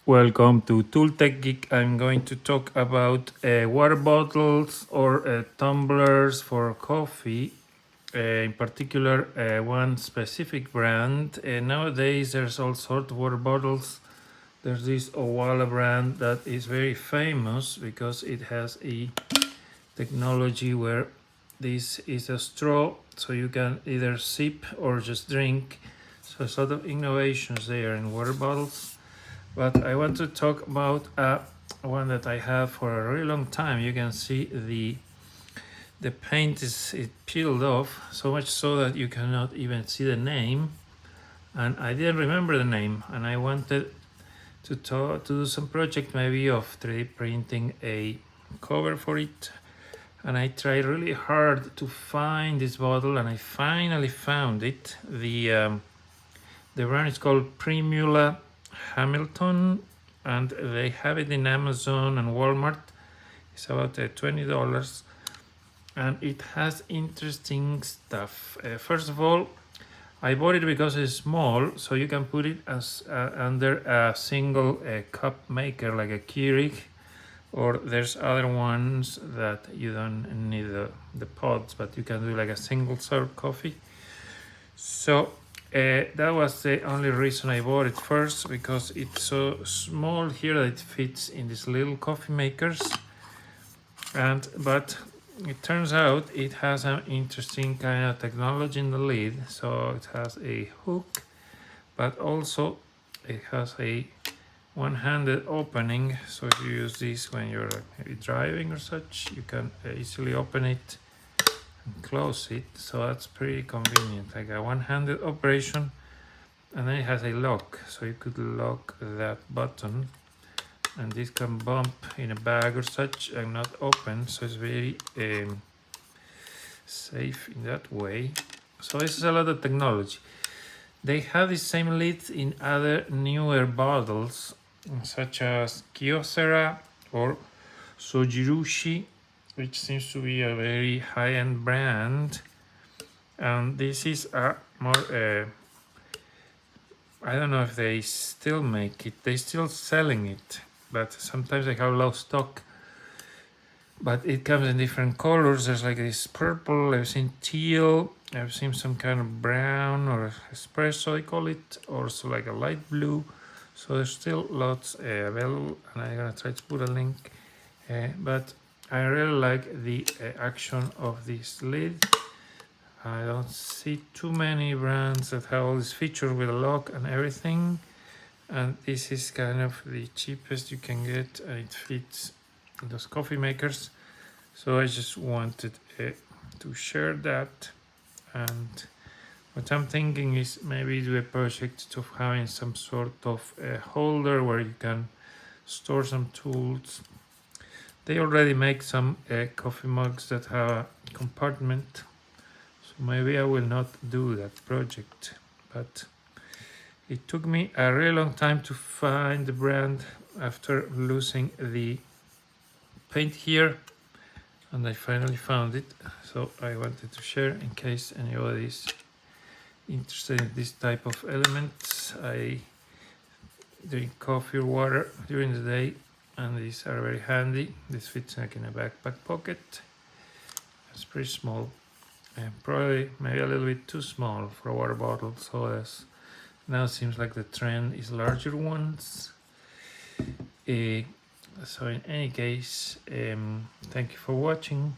Welcome to Tool Tech Geek. I'm going to talk about water bottles or tumblers for coffee. In particular, one specific brand. Nowadays, there's all sorts of water bottles. There's this Owala brand that is very famous because it has a technology where this is a straw, so you can either sip or just drink. So a sort of innovations there in water bottles. But I want to talk about one that I have for a really long time. You can see the paint is peeled off, so much so that you cannot even see the name. And I didn't remember the name, and I wanted to do some project maybe of 3D printing a cover for it. And I tried really hard to find this bottle, and I finally found it. The brand is called Primula Hamilton, and they have it in Amazon and Walmart. It's about $20, and it has interesting stuff. First of all, I bought it because it's small, so you can put it as under a single cup maker like a Keurig, or there's other ones that you don't need the pods, but you can do like a single serve coffee. So that was the only reason I bought it first, because it's so small here that it fits in these little coffee makers. But it turns out it has an interesting kind of technology in the lid. So it has a hook, but also it has a one-handed opening. So if you use this when you're maybe driving or such, you can easily open it and close it. So that's pretty convenient, like a one-handed operation. And then it has a lock, so you could lock that button, and this can bump in a bag or such and not open. So it's very safe in that way. So this is a lot of technology. They have the same lids in other newer bottles, such as Kyocera or Sojirushi, which seems to be a very high-end brand. And this is a more, I don't know if they still make it. They're still selling it, but sometimes they have low stock. But it comes in different colors. There's like this purple, I've seen teal, I've seen some kind of brown or espresso, I call it, also like a light blue. So there's still lots available, and I'm gonna try to put a link. But I really like the action of this lid. I don't see too many brands that have all this feature with a lock and everything. And this is kind of the cheapest you can get, and it fits those coffee makers. So I just wanted to share that. And what I'm thinking is maybe do a project of having some sort of holder where you can store some tools. They already make some coffee mugs that have a compartment, so maybe I will not do that project. But it took me a really long time to find the brand after losing the paint here, and I finally found it. So I wanted to share in case anybody is interested in this type of elements. I drink coffee or water during the day, and these are very handy. This fits like in a backpack pocket. It's pretty small, and probably maybe a little bit too small for a water bottle. So now it seems like the trend is larger ones. So in any case, thank you for watching.